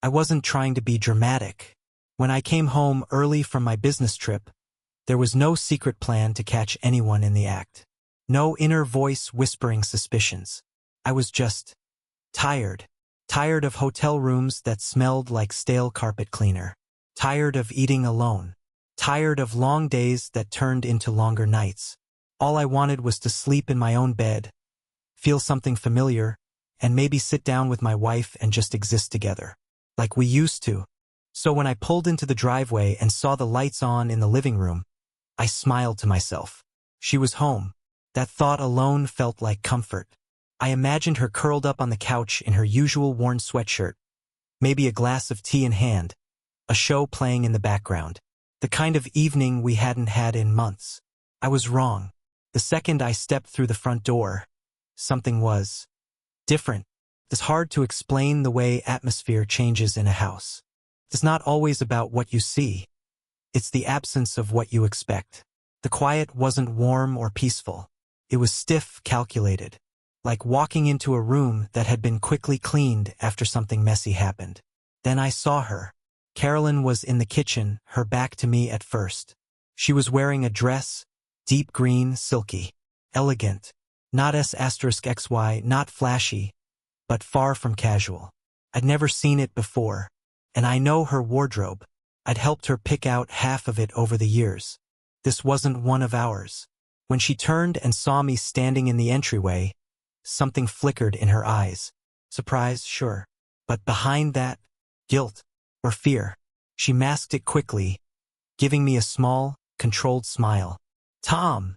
I wasn't trying to be dramatic. When I came home early from my business trip, there was no secret plan to catch anyone in the act. No inner voice whispering suspicions. I was just tired. Tired of hotel rooms that smelled like stale carpet cleaner. Tired of eating alone. Tired of long days that turned into longer nights. All I wanted was to sleep in my own bed, feel something familiar, and maybe sit down with my wife and just exist together. Like we used to. So when I pulled into the driveway and saw the lights on in the living room, I smiled to myself. She was home. That thought alone felt like comfort. I imagined her curled up on the couch in her usual worn sweatshirt, maybe a glass of tea in hand, a show playing in the background. The kind of evening we hadn't had in months. I was wrong. The second I stepped through the front door, something was different. It's hard to explain the way atmosphere changes in a house. It's not always about what you see. It's the absence of what you expect. The quiet wasn't warm or peaceful. It was stiff, calculated. Like walking into a room that had been quickly cleaned after something messy happened. Then I saw her. Carolyn was in the kitchen, her back to me at first. She was wearing a dress, deep green, silky, elegant, not S*XY, not flashy, but far from casual. I'd never seen it before, and I know her wardrobe. I'd helped her pick out half of it over the years. This wasn't one of ours. When she turned and saw me standing in the entryway, something flickered in her eyes. Surprise, sure. But behind that, guilt or fear. She masked it quickly, giving me a small, controlled smile. "Tom,"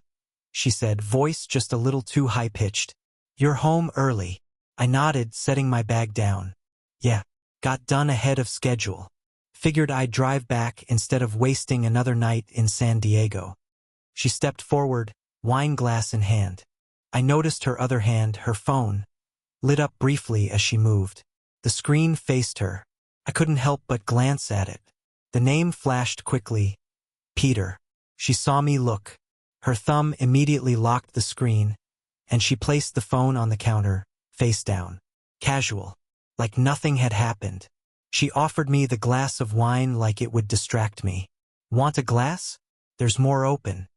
she said, voice just a little too high-pitched. "You're home early." I nodded, setting my bag down. Yeah, got done ahead of schedule. Figured I'd drive back instead of wasting another night in San Diego. She stepped forward, wine glass in hand. I noticed her other hand, her phone, lit up briefly as she moved. The screen faced her. I couldn't help but glance at it. The name flashed quickly. Peter. She saw me look. Her thumb immediately locked the screen, and she placed the phone on the counter, face down. Casual. Like nothing had happened. She offered me the glass of wine like it would distract me. "Want a glass? There's more open."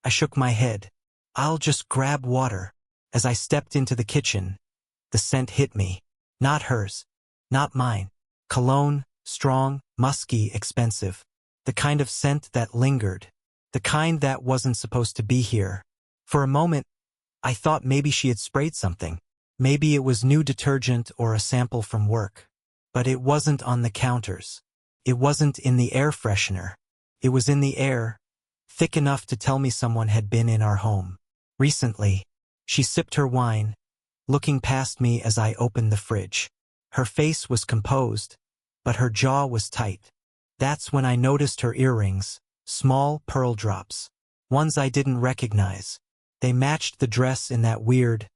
I shook my head. "I'll just grab water." As I stepped into the kitchen, the scent hit me. Not hers. Not mine. Cologne, strong, musky, expensive. The kind of scent that lingered. The kind that wasn't supposed to be here. For a moment, I thought maybe she had sprayed something. Maybe it was new detergent or a sample from work. But it wasn't on the counters. It wasn't in the air freshener. It was in the air, thick enough to tell me someone had been in our home. Recently. She sipped her wine, looking past me as I opened the fridge. Her face was composed, but her jaw was tight. That's when I noticed her earrings, small pearl drops. Ones I didn't recognize. They matched the dress in that weird,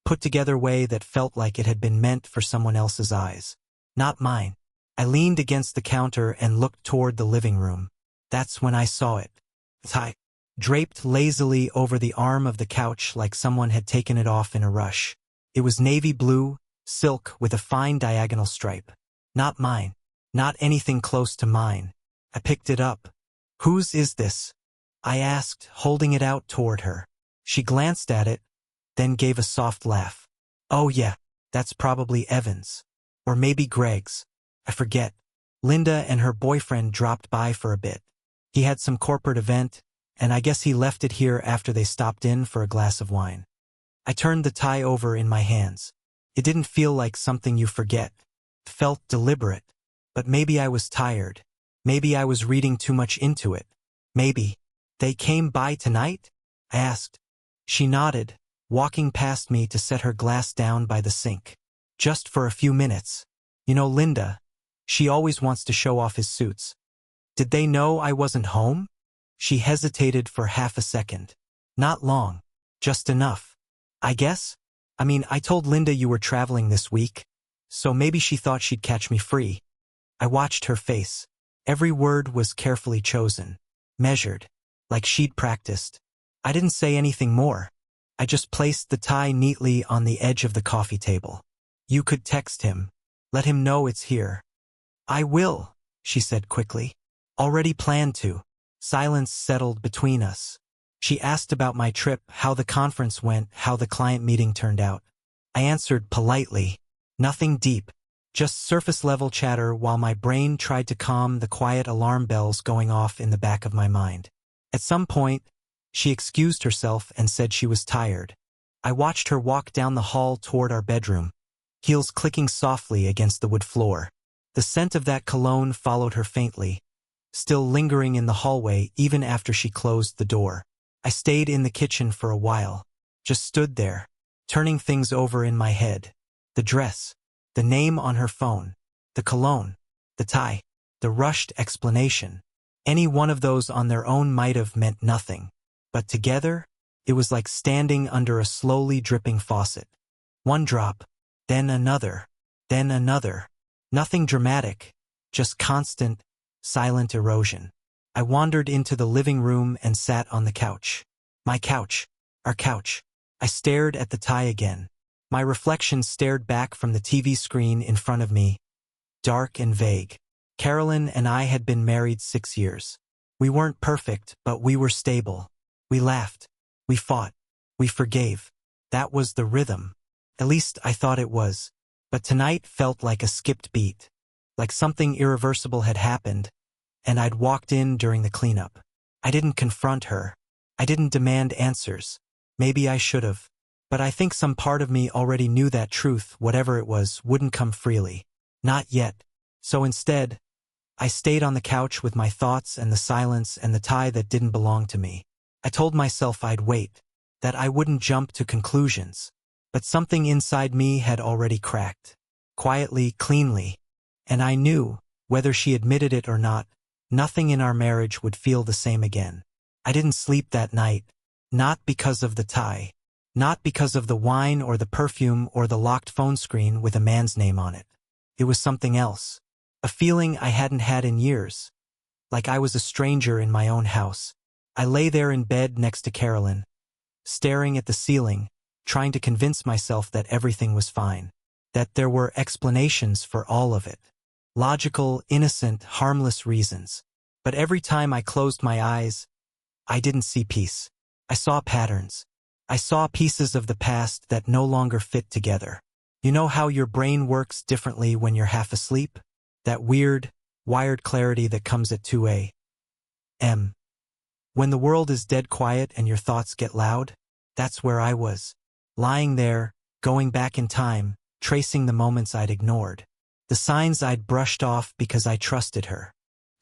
put-together way that felt like it had been meant for someone else's eyes. Not mine. I leaned against the counter and looked toward the living room. That's when I saw it. Tie, draped lazily over the arm of the couch like someone had taken it off in a rush. It was navy blue, silk with a fine diagonal stripe. Not mine. Not anything close to mine. I picked it up. "Whose is this?" I asked, holding it out toward her. She glanced at it, then gave a soft laugh. "Oh yeah, that's probably Evan's. Or maybe Greg's. I forget. Linda and her boyfriend dropped by for a bit. He had some corporate event, and I guess he left it here after they stopped in for a glass of wine." I turned the tie over in my hands. It didn't feel like something you forget. It felt deliberate. But maybe I was tired. Maybe I was reading too much into it. Maybe. "They came by tonight?" I asked. She nodded, walking past me to set her glass down by the sink. "Just for a few minutes. You know Linda. She always wants to show off his suits." "Did they know I wasn't home?" She hesitated for half a second. "Not long. Just enough. I guess. I mean, I told Linda you were traveling this week, so maybe she thought she'd catch me free." I watched her face. Every word was carefully chosen, measured, like she'd practiced. I didn't say anything more. I just placed the tie neatly on the edge of the coffee table. "You could text him. Let him know it's here." I will, she said quickly. Already planned to. Silence settled between us. She asked about my trip, how the conference went, how the client meeting turned out. I answered politely. Nothing deep. Just surface-level chatter while my brain tried to calm the quiet alarm bells going off in the back of my mind. At some point, she excused herself and said she was tired. I watched her walk down the hall toward our bedroom, heels clicking softly against the wood floor. The scent of that cologne followed her faintly, still lingering in the hallway even after she closed the door. I stayed in the kitchen for a while, just stood there, turning things over in my head. The dress, the name on her phone, the cologne, the tie, the rushed explanation. Any one of those on their own might have meant nothing, but together, it was like standing under a slowly dripping faucet. One drop, then another, then another. Nothing dramatic, just constant, silent erosion. I wandered into the living room and sat on the couch. My couch, our couch. I stared at the tie again. My reflection stared back from the TV screen in front of me, dark and vague. Carolyn and I had been married 6 years. We weren't perfect, but we were stable. We laughed. We fought. We forgave. That was the rhythm. At least I thought it was. But tonight felt like a skipped beat. Like something irreversible had happened, and I'd walked in during the cleanup. I didn't confront her. I didn't demand answers. Maybe I should have. But I think some part of me already knew that truth, whatever it was, wouldn't come freely. Not yet. So instead, I stayed on the couch with my thoughts and the silence and the tie that didn't belong to me. I told myself I'd wait, that I wouldn't jump to conclusions. But something inside me had already cracked. Quietly, cleanly. And I knew, whether she admitted it or not, nothing in our marriage would feel the same again. I didn't sleep that night, not because of the tie, not because of the wine or the perfume or the locked phone screen with a man's name on it. It was something else, a feeling I hadn't had in years, like I was a stranger in my own house. I lay there in bed next to Carolyn, staring at the ceiling, trying to convince myself that everything was fine, that there were explanations for all of it. Logical, innocent, harmless reasons. But every time I closed my eyes, I didn't see peace. I saw patterns. I saw pieces of the past that no longer fit together. You know how your brain works differently when you're half asleep? That weird, wired clarity that comes at 2 a.m. When the world is dead quiet and your thoughts get loud, that's where I was. Lying there, going back in time, tracing the moments I'd ignored. The signs I'd brushed off because I trusted her.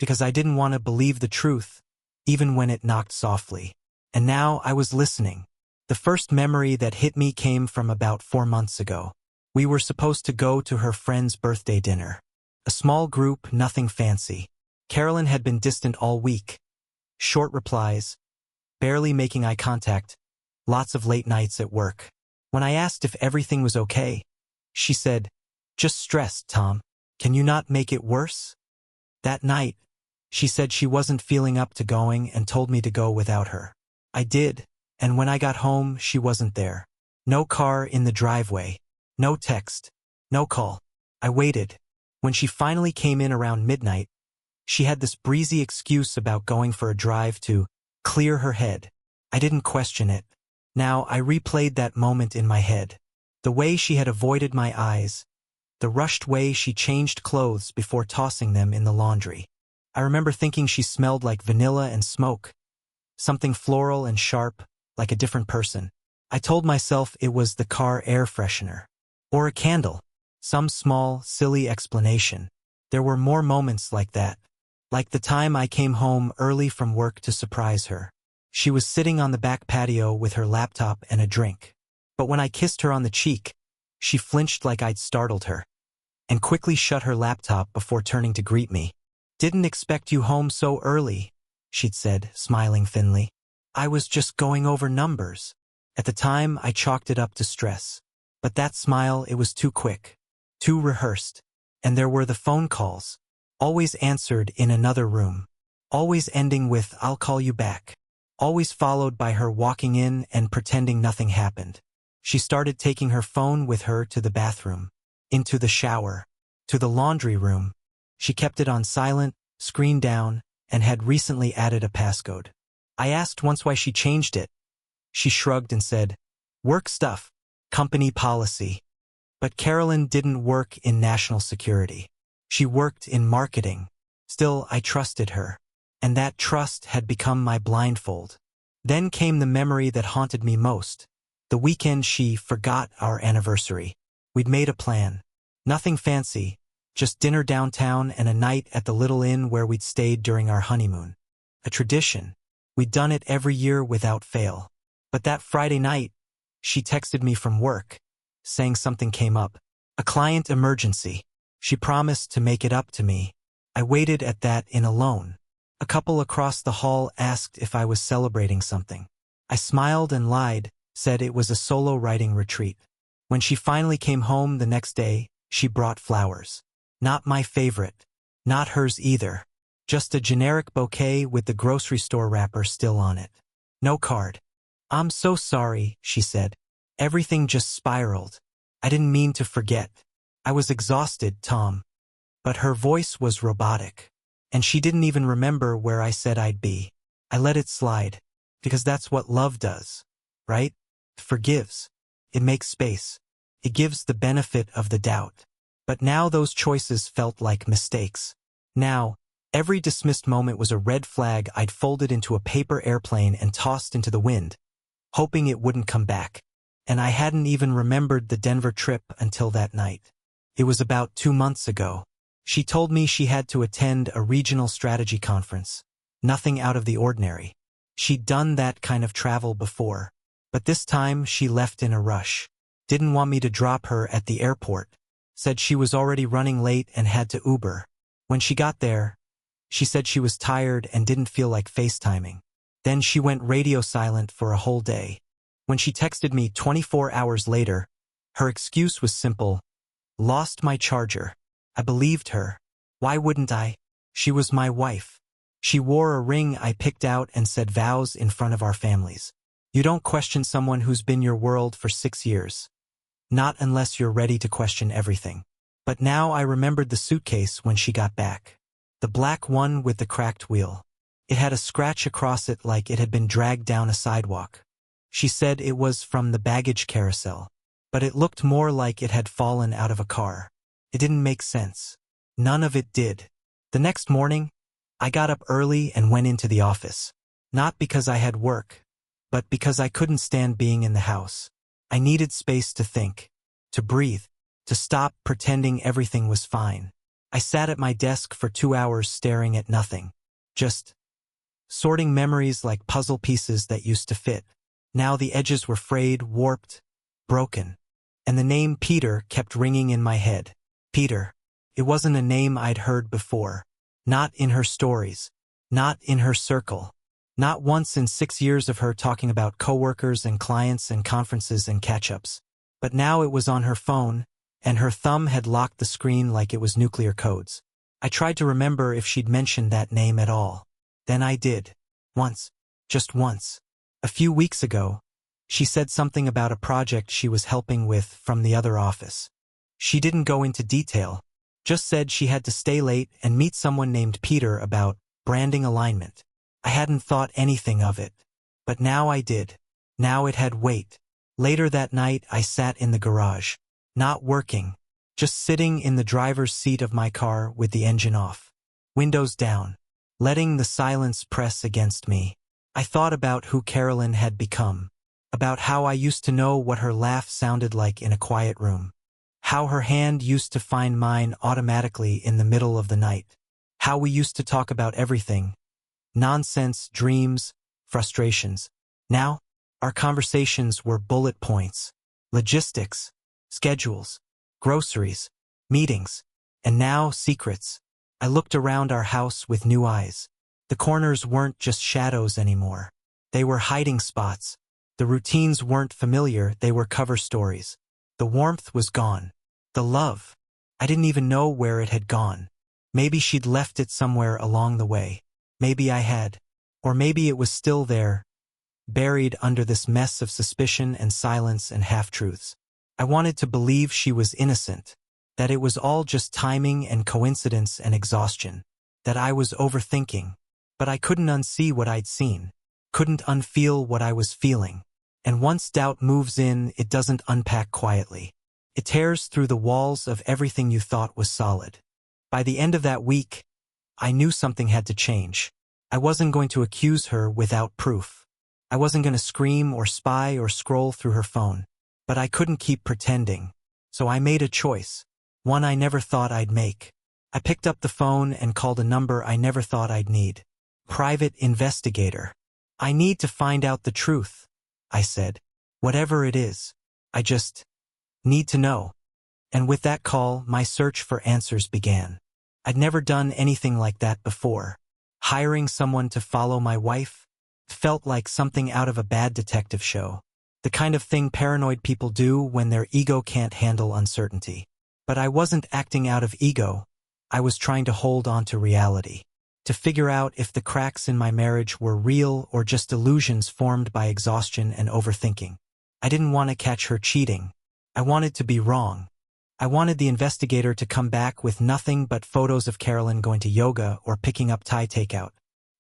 Because I didn't want to believe the truth, even when it knocked softly. And now I was listening. The first memory that hit me came from about 4 months ago. We were supposed to go to her friend's birthday dinner. A small group, nothing fancy. Carolyn had been distant all week. Short replies, barely making eye contact, lots of late nights at work. When I asked if everything was okay, she said, "Just stressed, Tom. Can you not make it worse?" That night, she said she wasn't feeling up to going and told me to go without her. I did, and when I got home, she wasn't there. No car in the driveway, no text, no call. I waited. When she finally came in around midnight, she had this breezy excuse about going for a drive to clear her head. I didn't question it. Now I replayed that moment in my head. The way she had avoided my eyes, the rushed way she changed clothes before tossing them in the laundry. I remember thinking she smelled like vanilla and smoke, something floral and sharp, like a different person. I told myself it was the car air freshener, or a candle, some small, silly explanation. There were more moments like that, like the time I came home early from work to surprise her. She was sitting on the back patio with her laptop and a drink. But when I kissed her on the cheek, she flinched like I'd startled her, and quickly shut her laptop before turning to greet me. "Didn't expect you home so early," she'd said, smiling thinly. "I was just going over numbers." At the time, I chalked it up to stress. But that smile, it was too quick, too rehearsed. And there were the phone calls, always answered in another room, always ending with "I'll call you back," always followed by her walking in and pretending nothing happened. She started taking her phone with her to the bathroom, into the shower, to the laundry room. She kept it on silent, screen down, and had recently added a passcode. I asked once why she changed it. She shrugged and said, "Work stuff, company policy." But Carolyn didn't work in national security. She worked in marketing. Still, I trusted her. And that trust had become my blindfold. Then came the memory that haunted me most. The weekend she forgot our anniversary. We'd made a plan. Nothing fancy, just dinner downtown and a night at the little inn where we'd stayed during our honeymoon. A tradition. We'd done it every year without fail. But that Friday night, she texted me from work, saying something came up. A client emergency. She promised to make it up to me. I waited at that inn alone. A couple across the hall asked if I was celebrating something. I smiled and lied, said it was a solo writing retreat. When she finally came home the next day, she brought flowers. Not my favorite. Not hers either. Just a generic bouquet with the grocery store wrapper still on it. No card. "I'm so sorry," she said. "Everything just spiraled. I didn't mean to forget. I was exhausted, Tom." But her voice was robotic. And she didn't even remember where I said I'd be. I let it slide. Because that's what love does. Right? It forgives. It makes space. It gives the benefit of the doubt. But now those choices felt like mistakes. Now, every dismissed moment was a red flag I'd folded into a paper airplane and tossed into the wind, hoping it wouldn't come back. And I hadn't even remembered the Denver trip until that night. It was about 2 months ago. She told me she had to attend a regional strategy conference. Nothing out of the ordinary. She'd done that kind of travel before. But this time she left in a rush. Didn't want me to drop her at the airport. Said she was already running late and had to Uber. When she got there, she said she was tired and didn't feel like FaceTiming. Then she went radio silent for a whole day. When she texted me 24 hours later, her excuse was simple. "Lost my charger." I believed her. Why wouldn't I? She was my wife. She wore a ring I picked out and said vows in front of our families. You don't question someone who's been your world for 6 years. Not unless you're ready to question everything. But now I remembered the suitcase when she got back. The black one with the cracked wheel. It had a scratch across it like it had been dragged down a sidewalk. She said it was from the baggage carousel. But it looked more like it had fallen out of a car. It didn't make sense. None of it did. The next morning, I got up early and went into the office. Not because I had work, but because I couldn't stand being in the house. I needed space to think, to breathe, to stop pretending everything was fine. I sat at my desk for 2 hours staring at nothing. Just sorting memories like puzzle pieces that used to fit. Now the edges were frayed, warped, broken. And the name Peter kept ringing in my head. Peter. It wasn't a name I'd heard before. Not in her stories. Not in her circle. Not once in 6 years of her talking about coworkers and clients and conferences and catch-ups. But now it was on her phone, and her thumb had locked the screen like it was nuclear codes. I tried to remember if she'd mentioned that name at all. Then I did. Once. Just once. A few weeks ago, she said something about a project she was helping with from the other office. She didn't go into detail, just said she had to stay late and meet someone named Peter about branding alignment. I hadn't thought anything of it. But now I did. Now it had weight. Later that night I sat in the garage. Not working. Just sitting in the driver's seat of my car with the engine off. Windows down. Letting the silence press against me. I thought about who Carolyn had become. About how I used to know what her laugh sounded like in a quiet room. How her hand used to find mine automatically in the middle of the night. How we used to talk about everything. Nonsense, dreams, frustrations. Now, our conversations were bullet points. Logistics, schedules, groceries, meetings, and now secrets. I looked around our house with new eyes. The corners weren't just shadows anymore. They were hiding spots. The routines weren't familiar, they were cover stories. The warmth was gone. The love. I didn't even know where it had gone. Maybe she'd left it somewhere along the way. Maybe I had. Or maybe it was still there, buried under this mess of suspicion and silence and half-truths. I wanted to believe she was innocent. that it was all just timing and coincidence and exhaustion, that I was overthinking, but I couldn't unsee what I'd seen, couldn't unfeel what I was feeling. And once doubt moves in, it doesn't unpack quietly. It tears through the walls of everything you thought was solid. By the end of that week, I knew something had to change. I wasn't going to accuse her without proof. I wasn't going to scream or spy or scroll through her phone. But I couldn't keep pretending. So I made a choice, one I never thought I'd make. I picked up the phone and called a number I never thought I'd need. Private investigator. I need to find out the truth, I said. Whatever it is. I just need to know. And with that call, my search for answers began. I'd never done anything like that before. Hiring someone to follow my wife felt like something out of a bad detective show. The kind of thing paranoid people do when their ego can't handle uncertainty. But I wasn't acting out of ego. I was trying to hold on to reality. To figure out if the cracks in my marriage were real or just illusions formed by exhaustion and overthinking. I didn't want to catch her cheating. I wanted to be wrong. I wanted the investigator to come back with nothing but photos of Carolyn going to yoga or picking up Thai takeout.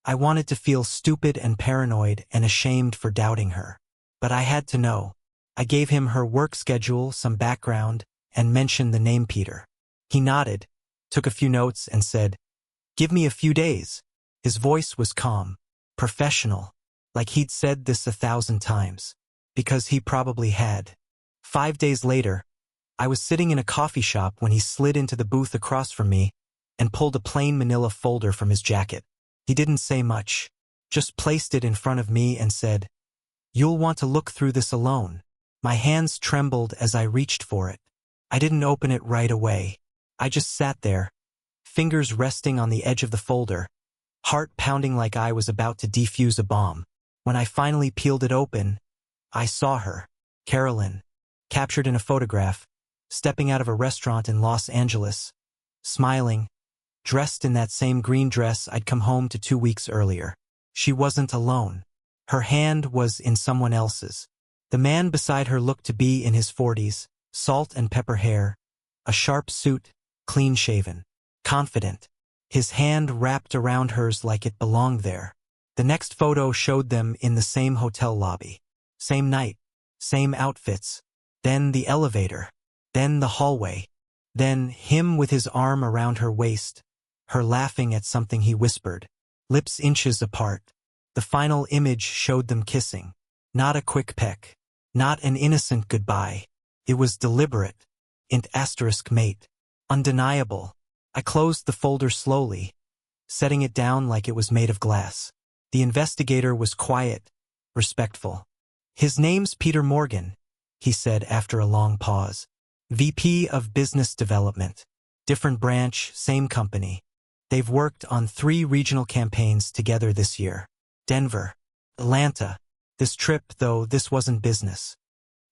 I wanted to feel stupid and paranoid and ashamed for doubting her. But I had to know. I gave him her work schedule, some background, and mentioned the name Peter. He nodded, took a few notes, and said, "Give me a few days." His voice was calm, professional, like he'd said this 1,000 times, because he probably had. 5 days later, I was sitting in a coffee shop when he slid into the booth across from me and pulled a plain manila folder from his jacket. He didn't say much, just placed it in front of me and said, "You'll want to look through this alone." My hands trembled as I reached for it. I didn't open it right away. I just sat there, fingers resting on the edge of the folder, heart pounding like I was about to defuse a bomb. When I finally peeled it open, I saw her, Carolyn, captured in a photograph, stepping out of a restaurant in Los Angeles, smiling, dressed in that same green dress I'd come home to 2 weeks earlier. She wasn't alone. Her hand was in someone else's. The man beside her looked to be in his 40s, salt and pepper hair, a sharp suit, clean-shaven, confident. His hand wrapped around hers like it belonged there. The next photo showed them in the same hotel lobby. Same night, same outfits. Then the elevator. Then the hallway. Then him with his arm around her waist, her laughing at something he whispered, lips inches apart. The final image showed them kissing. Not a quick peck. Not an innocent goodbye. It was deliberate. Int asterisk mate. Undeniable. I closed the folder slowly, setting it down like it was made of glass. The investigator was quiet, respectful. "His name's Peter Morgan," he said after a long pause. "VP of Business Development. Different branch, same company. They've worked on 3 regional campaigns together this year. Denver, Atlanta. This trip, though, this wasn't business."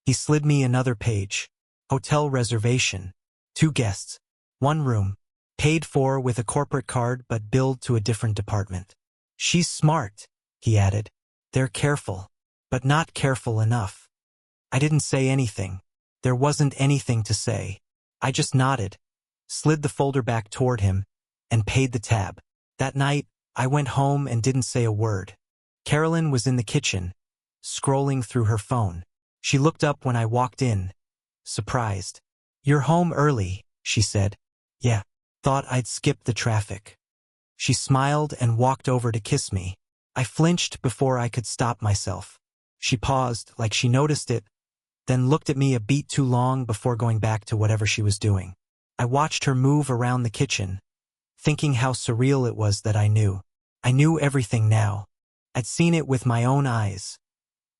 He slid me another page. Hotel reservation. 2 guests. 1 room. Paid for with a corporate card but billed to a different department. "She's smart," he added. "They're careful, but not careful enough." I didn't say anything. There wasn't anything to say. I just nodded, slid the folder back toward him, and paid the tab. That night, I went home and didn't say a word. Carolyn was in the kitchen, scrolling through her phone. She looked up when I walked in, surprised. "You're home early," she said. "Yeah, thought I'd skip the traffic." She smiled and walked over to kiss me. I flinched before I could stop myself. She paused, like she noticed it, then looked at me a beat too long before going back to whatever she was doing. I watched her move around the kitchen, thinking how surreal it was that I knew. I knew everything now. I'd seen it with my own eyes.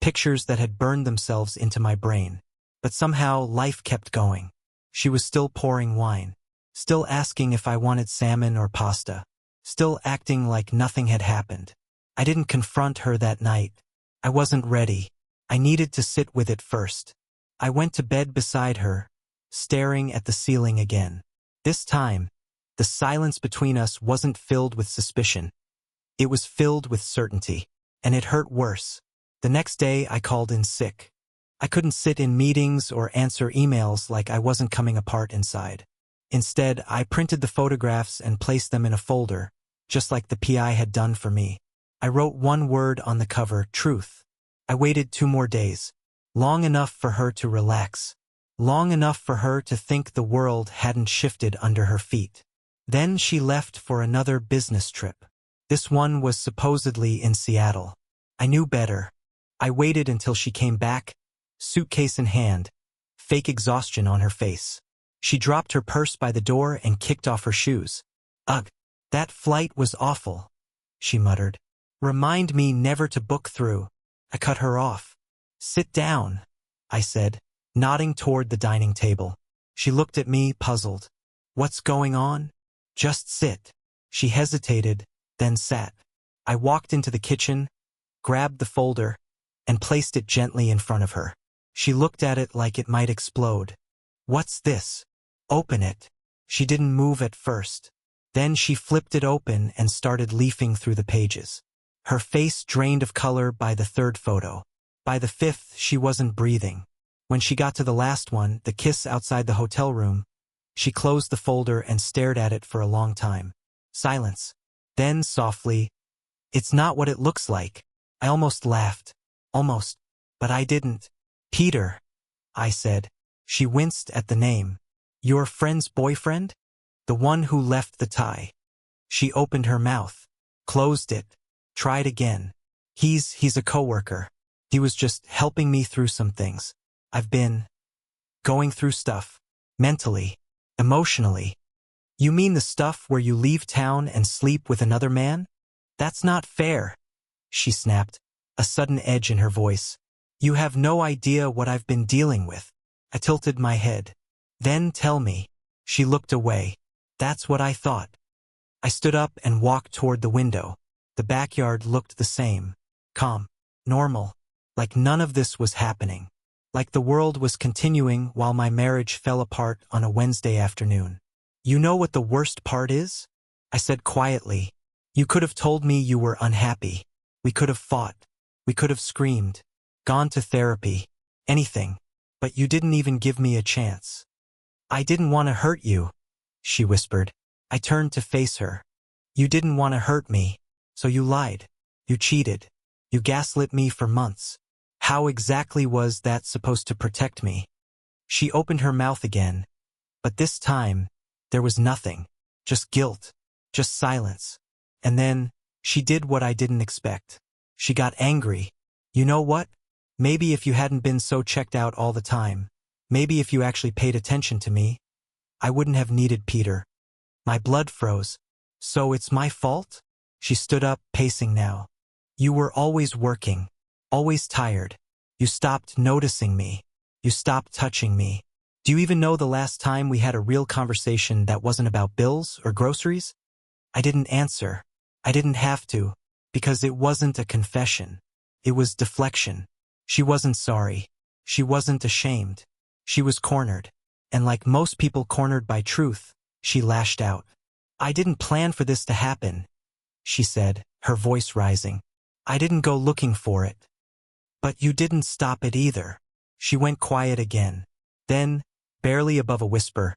Pictures that had burned themselves into my brain. But somehow life kept going. She was still pouring wine. Still asking if I wanted salmon or pasta. Still acting like nothing had happened. I didn't confront her that night. I wasn't ready. I needed to sit with it first. I went to bed beside her, staring at the ceiling again. This time, the silence between us wasn't filled with suspicion. It was filled with certainty, and it hurt worse. The next day, I called in sick. I couldn't sit in meetings or answer emails like I wasn't coming apart inside. Instead, I printed the photographs and placed them in a folder, just like the PI had done for me. I wrote one word on the cover, truth. I waited 2 more days, long enough for her to relax, long enough for her to think the world hadn't shifted under her feet. Then she left for another business trip. This one was supposedly in Seattle. I knew better. I waited until she came back, suitcase in hand, fake exhaustion on her face. She dropped her purse by the door and kicked off her shoes. Ugh, that flight was awful, she muttered. Remind me never to book through. I cut her off. Sit down, I said, nodding toward the dining table. She looked at me, puzzled. What's going on? Just sit. She hesitated, then sat. I walked into the kitchen, grabbed the folder, and placed it gently in front of her. She looked at it like it might explode. What's this? Open it. She didn't move at first. Then she flipped it open and started leafing through the pages. Her face drained of color by the 3rd photo. By the 5th, she wasn't breathing. When she got to the last one, the kiss outside the hotel room, she closed the folder and stared at it for a long time. Silence. Then, softly, it's not what it looks like. I almost laughed. Almost. But I didn't. Peter, I said. She winced at the name. Your friend's boyfriend? The one who left the tie. She opened her mouth, closed it, tried again. He's a coworker. He was just helping me through some things. I've been going through stuff. Mentally. Emotionally. You mean the stuff where you leave town and sleep with another man? That's not fair, she snapped, a sudden edge in her voice. You have no idea what I've been dealing with. I tilted my head. Then tell me. She looked away. That's what I thought. I stood up and walked toward the window. The backyard looked the same. Calm. Normal. Like none of this was happening. Like the world was continuing while my marriage fell apart on a Wednesday afternoon. You know what the worst part is? I said quietly. You could have told me you were unhappy. We could have fought. We could have screamed. Gone to therapy. Anything. But you didn't even give me a chance. I didn't want to hurt you, she whispered. I turned to face her. You didn't want to hurt me, so you lied. You cheated. You gaslit me for months. How exactly was that supposed to protect me? She opened her mouth again, but this time, there was nothing. Just guilt. Just silence. And then, she did what I didn't expect. She got angry. You know what? Maybe if you hadn't been so checked out all the time, maybe if you actually paid attention to me, I wouldn't have needed Peter. My blood froze. So it's my fault? She stood up, pacing now. You were always working. Always tired. You stopped noticing me. You stopped touching me. Do you even know the last time we had a real conversation that wasn't about bills or groceries? I didn't answer. I didn't have to, because it wasn't a confession. It was deflection. She wasn't sorry. She wasn't ashamed. She was cornered. And like most people cornered by truth, she lashed out. I didn't plan for this to happen, she said, her voice rising. I didn't go looking for it. But you didn't stop it either. She went quiet again. Then, barely above a whisper,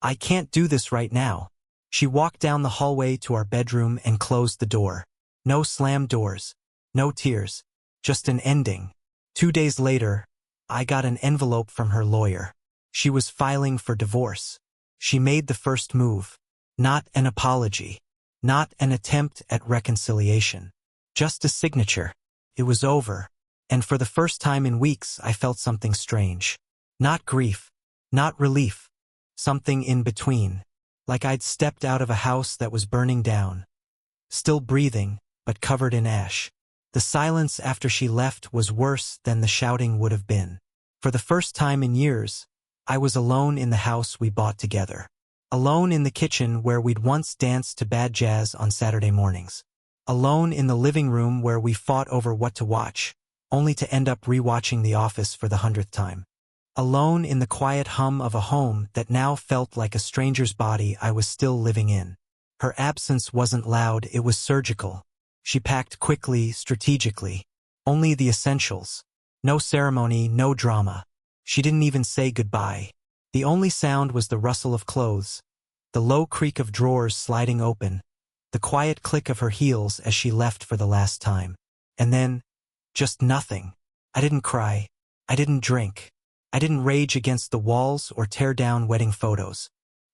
I can't do this right now. She walked down the hallway to our bedroom and closed the door. No slammed doors. No tears. Just an ending. 2 days later, I got an envelope from her lawyer. She was filing for divorce. She made the first move. Not an apology. Not an attempt at reconciliation. Just a signature. It was over. And for the first time in weeks, I felt something strange. Not grief. Not relief. Something in between. Like I'd stepped out of a house that was burning down. Still breathing, but covered in ash. The silence after she left was worse than the shouting would have been. For the first time in years, I was alone in the house we bought together. Alone in the kitchen where we'd once danced to bad jazz on Saturday mornings. Alone in the living room where we fought over what to watch, only to end up rewatching The Office for the 100th time. Alone in the quiet hum of a home that now felt like a stranger's body I was still living in. Her absence wasn't loud, it was surgical. She packed quickly, strategically. Only the essentials. No ceremony, no drama. She didn't even say goodbye. The only sound was the rustle of clothes, the low creak of drawers sliding open, the quiet click of her heels as she left for the last time. And then, just nothing. I didn't cry. I didn't drink. I didn't rage against the walls or tear down wedding photos.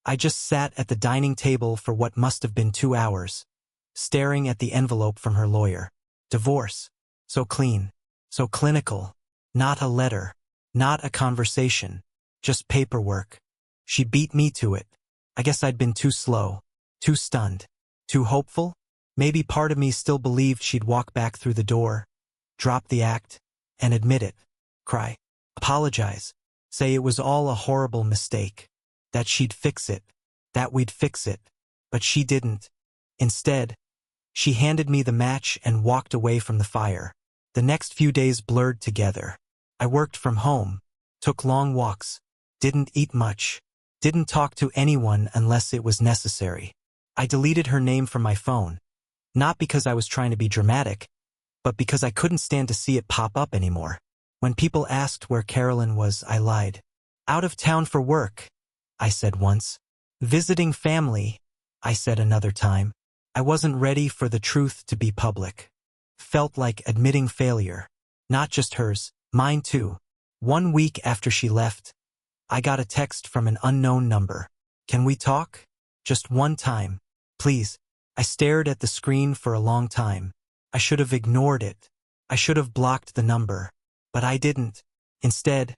I just sat at the dining table for what must have been 2 hours, staring at the envelope from her lawyer. Divorce. So clean. So clinical. Not a letter. Not a conversation. Just paperwork. She beat me to it. I guess I'd been too slow. Too stunned. Too hopeful? Maybe part of me still believed she'd walk back through the door, drop the act, and admit it. Cry. Apologize. Say it was all a horrible mistake. That she'd fix it. That we'd fix it. But she didn't. Instead, she handed me the match and walked away from the fire. The next few days blurred together. I worked from home, took long walks, didn't eat much, didn't talk to anyone unless it was necessary. I deleted her name from my phone, not because I was trying to be dramatic, but because I couldn't stand to see it pop up anymore. When people asked where Carolyn was, I lied. Out of town for work, I said once. Visiting family, I said another time. I wasn't ready for the truth to be public. Felt like admitting failure. Not just hers, mine too. 1 week after she left, I got a text from an unknown number. Can we talk? Just one time, please. I stared at the screen for a long time. I should have ignored it. I should have blocked the number. But I didn't. Instead,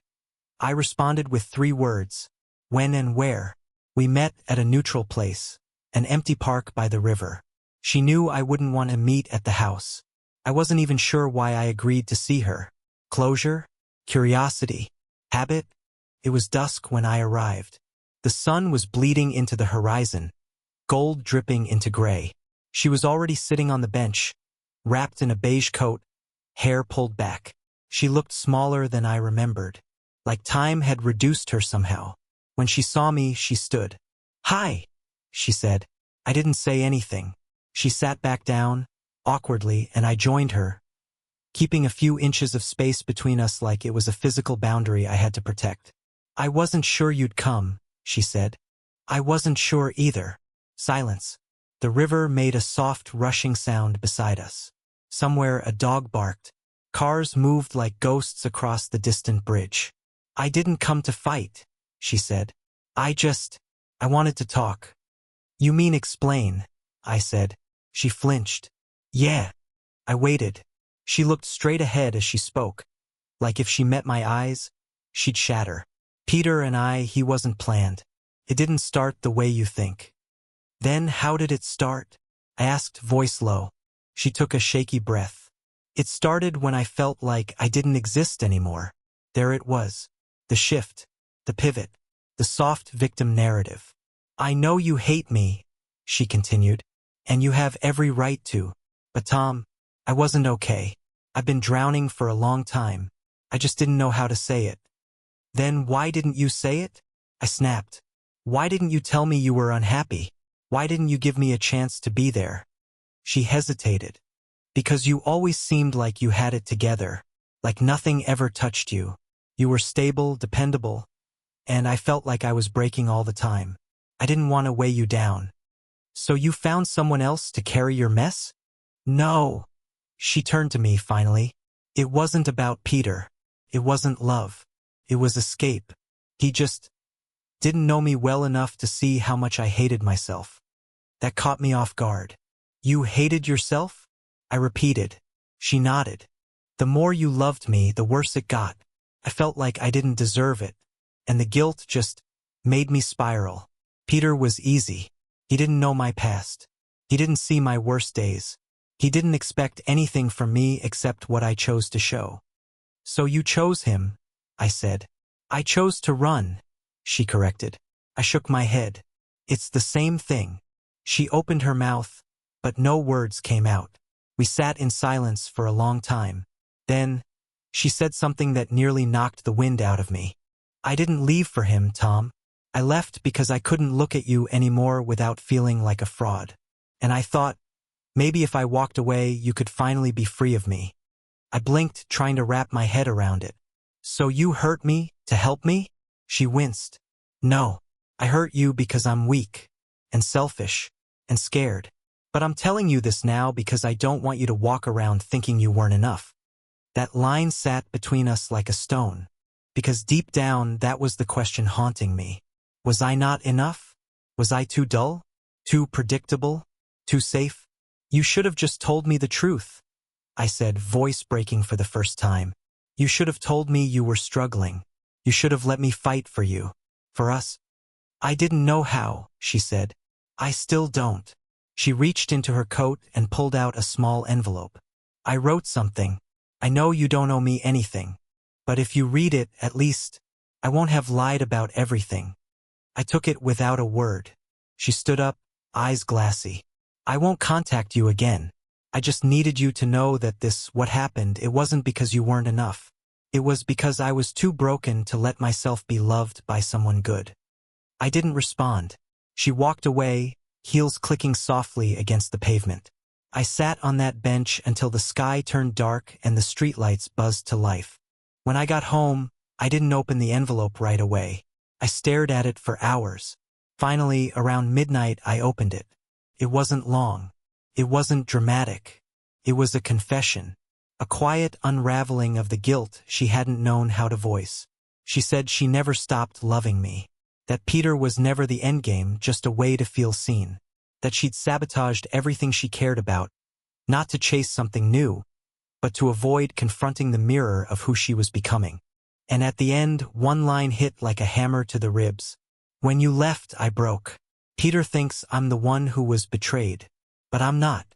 I responded with 3 words. When and where. We met at a neutral place, an empty park by the river. She knew I wouldn't want to meet at the house. I wasn't even sure why I agreed to see her. Closure? Curiosity? Habit? It was dusk when I arrived. The sun was bleeding into the horizon, gold dripping into gray. She was already sitting on the bench, wrapped in a beige coat, hair pulled back. She looked smaller than I remembered, like time had reduced her somehow. When she saw me, she stood. Hi, she said. I didn't say anything. She sat back down, awkwardly, and I joined her, keeping a few inches of space between us like it was a physical boundary I had to protect. I wasn't sure you'd come, she said. I wasn't sure either. Silence. The river made a soft rushing sound beside us. Somewhere a dog barked. Cars moved like ghosts across the distant bridge. I didn't come to fight, she said. I wanted to talk. You mean explain, I said. She flinched. Yeah. I waited. She looked straight ahead as she spoke, like if she met my eyes, she'd shatter. Peter and I, he wasn't planned. It didn't start the way you think. Then how did it start? I asked, voice low. She took a shaky breath. It started when I felt like I didn't exist anymore. There it was. The shift. The pivot. The soft victim narrative. I know you hate me, she continued, and you have every right to. But Tom, I wasn't okay. I've been drowning for a long time. I just didn't know how to say it. Then why didn't you say it? I snapped. Why didn't you tell me you were unhappy? Why didn't you give me a chance to be there? She hesitated. Because you always seemed like you had it together, like nothing ever touched you. You were stable, dependable, and I felt like I was breaking all the time. I didn't want to weigh you down. So you found someone else to carry your mess? No. She turned to me finally. It wasn't about Peter. It wasn't love. It was escape. He just didn't know me well enough to see how much I hated myself. That caught me off guard. You hated yourself? I repeated. She nodded. The more you loved me, the worse it got. I felt like I didn't deserve it, and the guilt just made me spiral. Peter was easy. He didn't know my past. He didn't see my worst days. He didn't expect anything from me except what I chose to show. So you chose him, I said. I chose to run, she corrected. I shook my head. It's the same thing. She opened her mouth, but no words came out. We sat in silence for a long time. Then, she said something that nearly knocked the wind out of me. I didn't leave for him, Tom. I left because I couldn't look at you anymore without feeling like a fraud. And I thought, maybe if I walked away, you could finally be free of me. I blinked, trying to wrap my head around it. So you hurt me to help me? She winced. No, I hurt you because I'm weak, and selfish, and scared. But I'm telling you this now because I don't want you to walk around thinking you weren't enough. That line sat between us like a stone, because deep down that was the question haunting me. Was I not enough? Was I too dull? Too predictable? Too safe? You should have just told me the truth, I said, voice breaking for the first time. You should have told me you were struggling. You should have let me fight for you. For us. I didn't know how, she said. I still don't. She reached into her coat and pulled out a small envelope. I wrote something. I know you don't owe me anything. But if you read it, at least, I won't have lied about everything. I took it without a word. She stood up, eyes glassy. I won't contact you again. I just needed you to know that what happened, it wasn't because you weren't enough. It was because I was too broken to let myself be loved by someone good. I didn't respond. She walked away, heels clicking softly against the pavement. I sat on that bench until the sky turned dark and the streetlights buzzed to life. When I got home, I didn't open the envelope right away. I stared at it for hours. Finally, around midnight, I opened it. It wasn't long. It wasn't dramatic. It was a confession. A quiet unraveling of the guilt she hadn't known how to voice. She said she never stopped loving me. That Peter was never the endgame, just a way to feel seen. That she'd sabotaged everything she cared about, not to chase something new, but to avoid confronting the mirror of who she was becoming. And at the end, one line hit like a hammer to the ribs. When you left, I broke. Peter thinks I'm the one who was betrayed. But I'm not.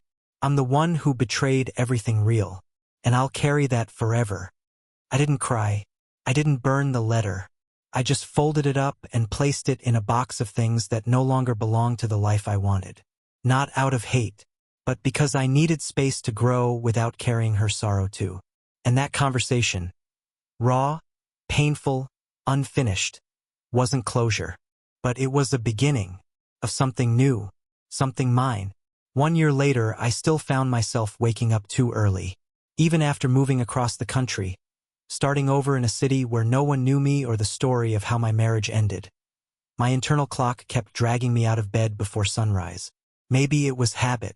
I'm the one who betrayed everything real. And I'll carry that forever. I didn't cry. I didn't burn the letter. I just folded it up and placed it in a box of things that no longer belonged to the life I wanted. Not out of hate, but because I needed space to grow without carrying her sorrow too. And that conversation, raw, painful, unfinished, wasn't closure. But it was a beginning of something new, something mine. 1 year later, I still found myself waking up too early. Even after moving across the country, starting over in a city where no one knew me or the story of how my marriage ended. My internal clock kept dragging me out of bed before sunrise. Maybe it was habit.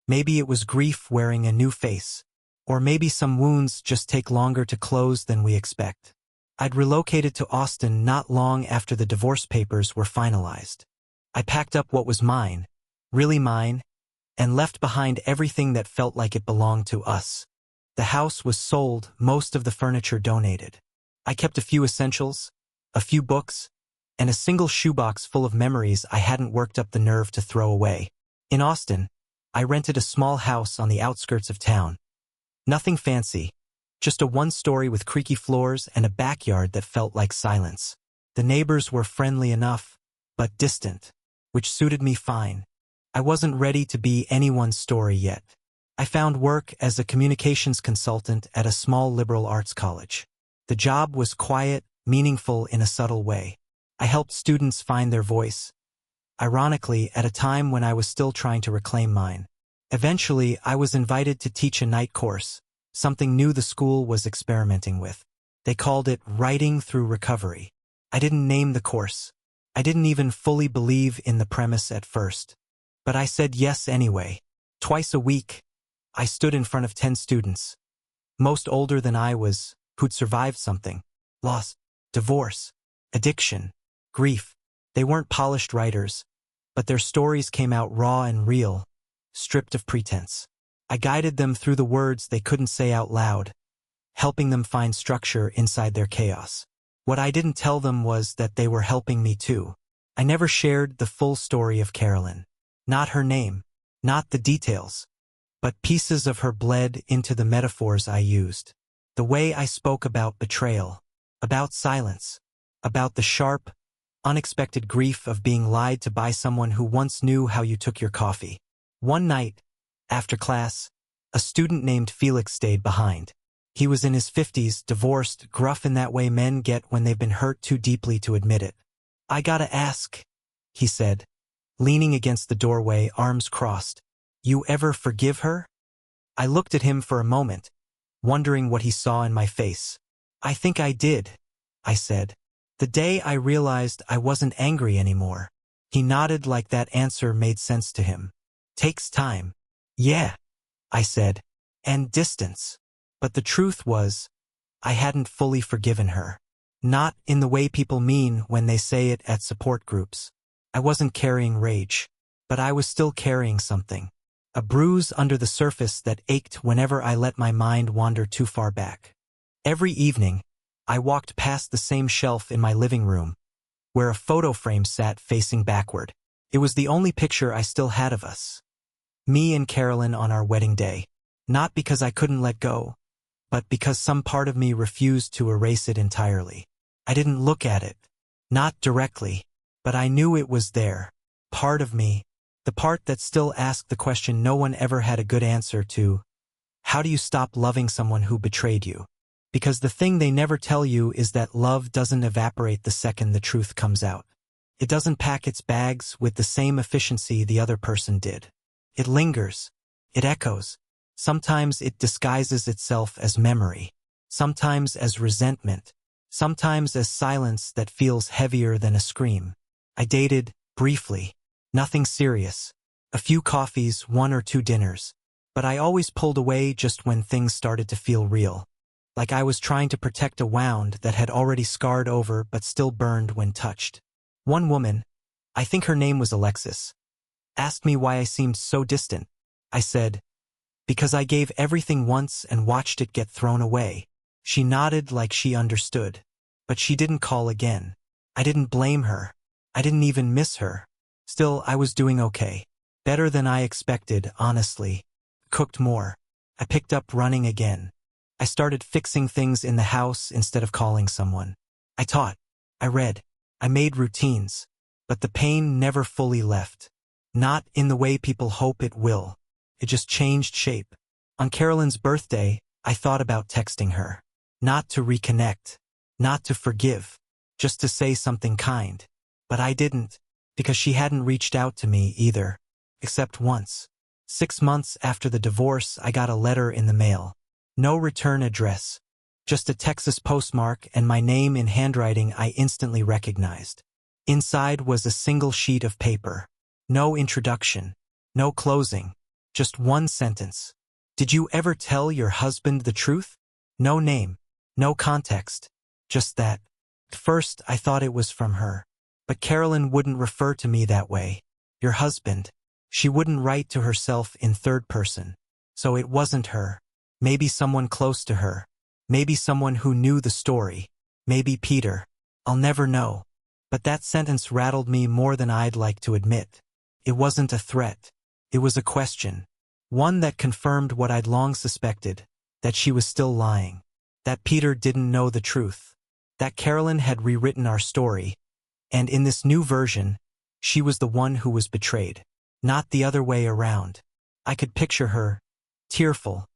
Maybe it was grief wearing a new face. Or maybe some wounds just take longer to close than we expect. I'd relocated to Austin not long after the divorce papers were finalized. I packed up what was mine, really mine, and left behind everything that felt like it belonged to us. The house was sold, most of the furniture donated. I kept a few essentials, a few books, and a single shoebox full of memories I hadn't worked up the nerve to throw away. In Austin, I rented a small house on the outskirts of town. Nothing fancy, just a one-story with creaky floors and a backyard that felt like silence. The neighbors were friendly enough, but distant, which suited me fine. I wasn't ready to be anyone's story yet. I found work as a communications consultant at a small liberal arts college. The job was quiet, meaningful in a subtle way. I helped students find their voice, ironically at a time when I was still trying to reclaim mine. Eventually, I was invited to teach a night course, something new the school was experimenting with. They called it Writing Through Recovery. I didn't name the course. I didn't even fully believe in the premise at first. But I said yes anyway. Twice a week, I stood in front of 10 students, most older than I was, who'd survived something. Loss, divorce, addiction, grief. They weren't polished writers, but their stories came out raw and real, stripped of pretense. I guided them through the words they couldn't say out loud, helping them find structure inside their chaos. What I didn't tell them was that they were helping me too. I never shared the full story of Carolyn. Not her name, not the details, but pieces of her bled into the metaphors I used. The way I spoke about betrayal, about silence, about the sharp, unexpected grief of being lied to by someone who once knew how you took your coffee. One night, after class, a student named Felix stayed behind. He was in his 50s, divorced, gruff in that way men get when they've been hurt too deeply to admit it. I gotta ask, he said, leaning against the doorway, arms crossed. You ever forgive her? I looked at him for a moment, wondering what he saw in my face. I think I did, I said. The day I realized I wasn't angry anymore. He nodded like that answer made sense to him. Takes time. Yeah, I said. And distance. But the truth was, I hadn't fully forgiven her. Not in the way people mean when they say it at support groups. I wasn't carrying rage. But I was still carrying something. A bruise under the surface that ached whenever I let my mind wander too far back. Every evening, I walked past the same shelf in my living room, where a photo frame sat facing backward. It was the only picture I still had of us. Me and Carolyn on our wedding day. Not because I couldn't let go, but because some part of me refused to erase it entirely. I didn't look at it. Not directly, but I knew it was there. Part of me, the part that still asked the question no one ever had a good answer to. How do you stop loving someone who betrayed you? Because the thing they never tell you is that love doesn't evaporate the second the truth comes out. It doesn't pack its bags with the same efficiency the other person did. It lingers. It echoes. Sometimes it disguises itself as memory. Sometimes as resentment. Sometimes as silence that feels heavier than a scream. I dated, briefly. Nothing serious. A few coffees, 1 or 2 dinners. But I always pulled away just when things started to feel real. Like I was trying to protect a wound that had already scarred over but still burned when touched. One woman, I think her name was Alexis, asked me why I seemed so distant. I said, because I gave everything once and watched it get thrown away. She nodded like she understood. But she didn't call again. I didn't blame her. I didn't even miss her. Still, I was doing okay. Better than I expected, honestly. Cooked more. I picked up running again. I started fixing things in the house instead of calling someone. I taught. I read. I made routines. But the pain never fully left. Not in the way people hope it will. It just changed shape. On Carolyn's birthday, I thought about texting her. Not to reconnect. Not to forgive. Just to say something kind. But I didn't. Because she hadn't reached out to me either. Except once. 6 months after the divorce, I got a letter in the mail. No return address. Just a Texas postmark and my name in handwriting I instantly recognized. Inside was a single sheet of paper. No introduction. No closing. Just one sentence. Did you ever tell your husband the truth? No name. No context. Just that. At first, I thought it was from her. But Carolyn wouldn't refer to me that way. Your husband. She wouldn't write to herself in third person. So it wasn't her. Maybe someone close to her. Maybe someone who knew the story. Maybe Peter. I'll never know. But that sentence rattled me more than I'd like to admit. It wasn't a threat. It was a question. One that confirmed what I'd long suspected, that she was still lying. That Peter didn't know the truth. That Carolyn had rewritten our story. And in this new version, she was the one who was betrayed. Not the other way around. I could picture her, tearful,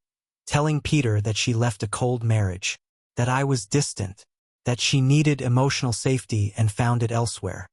telling Peter that she left a cold marriage, that I was distant, that she needed emotional safety and found it elsewhere.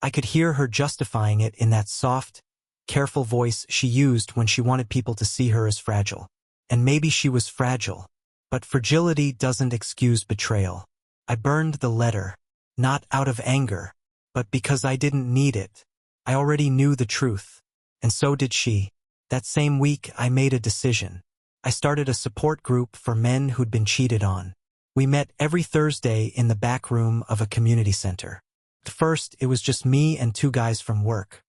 I could hear her justifying it in that soft, careful voice she used when she wanted people to see her as fragile. And maybe she was fragile, but fragility doesn't excuse betrayal. I burned the letter, not out of anger, but because I didn't need it. I already knew the truth, and so did she. That same week, I made a decision. I started a support group for men who'd been cheated on. We met every Thursday in the back room of a community center. At first, it was just me and 2 guys from work.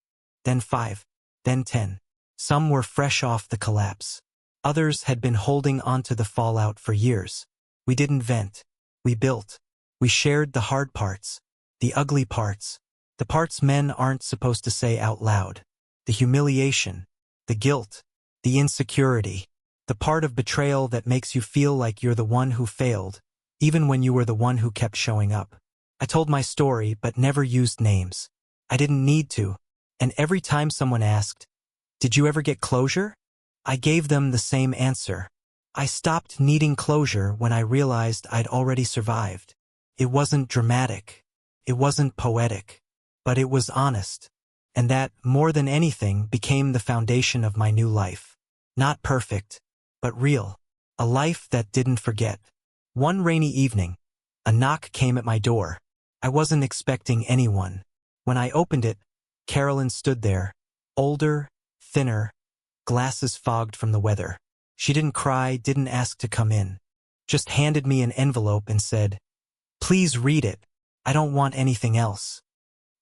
Then 5. Then 10. Some were fresh off the collapse. Others had been holding onto the fallout for years. We didn't vent. We built. We shared the hard parts. The ugly parts. The parts men aren't supposed to say out loud. The humiliation. The guilt. The insecurity. The part of betrayal that makes you feel like you're the one who failed, even when you were the one who kept showing up. I told my story but never used names. I didn't need to. And every time someone asked, "Did you ever get closure?" I gave them the same answer. I stopped needing closure when I realized I'd already survived. It wasn't dramatic. It wasn't poetic. But it was honest. And that, more than anything, became the foundation of my new life. Not perfect, but real. A life that didn't forget. One rainy evening, a knock came at my door. I wasn't expecting anyone. When I opened it, Carolyn stood there, older, thinner, glasses fogged from the weather. She didn't cry, didn't ask to come in. Just handed me an envelope and said, "Please read it. I don't want anything else."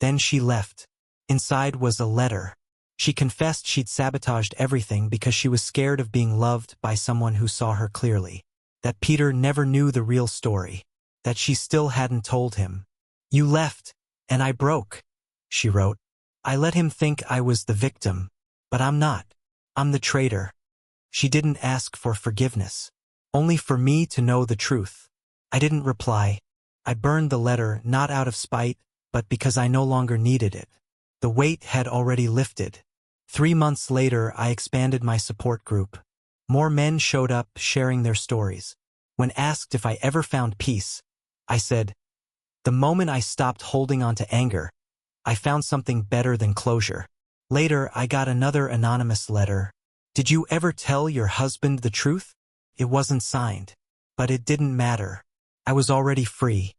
Then she left. Inside was a letter. She confessed she'd sabotaged everything because she was scared of being loved by someone who saw her clearly. That Peter never knew the real story. That she still hadn't told him. "You left, and I broke," she wrote. "I let him think I was the victim, but I'm not. I'm the traitor." She didn't ask for forgiveness, only for me to know the truth. I didn't reply. I burned the letter not out of spite, but because I no longer needed it. The weight had already lifted. 3 months later, I expanded my support group. More men showed up, sharing their stories. When asked if I ever found peace, I said, "The moment I stopped holding on to anger, I found something better than closure." Later, I got another anonymous letter. "Did you ever tell your husband the truth?" It wasn't signed. But it didn't matter. I was already free.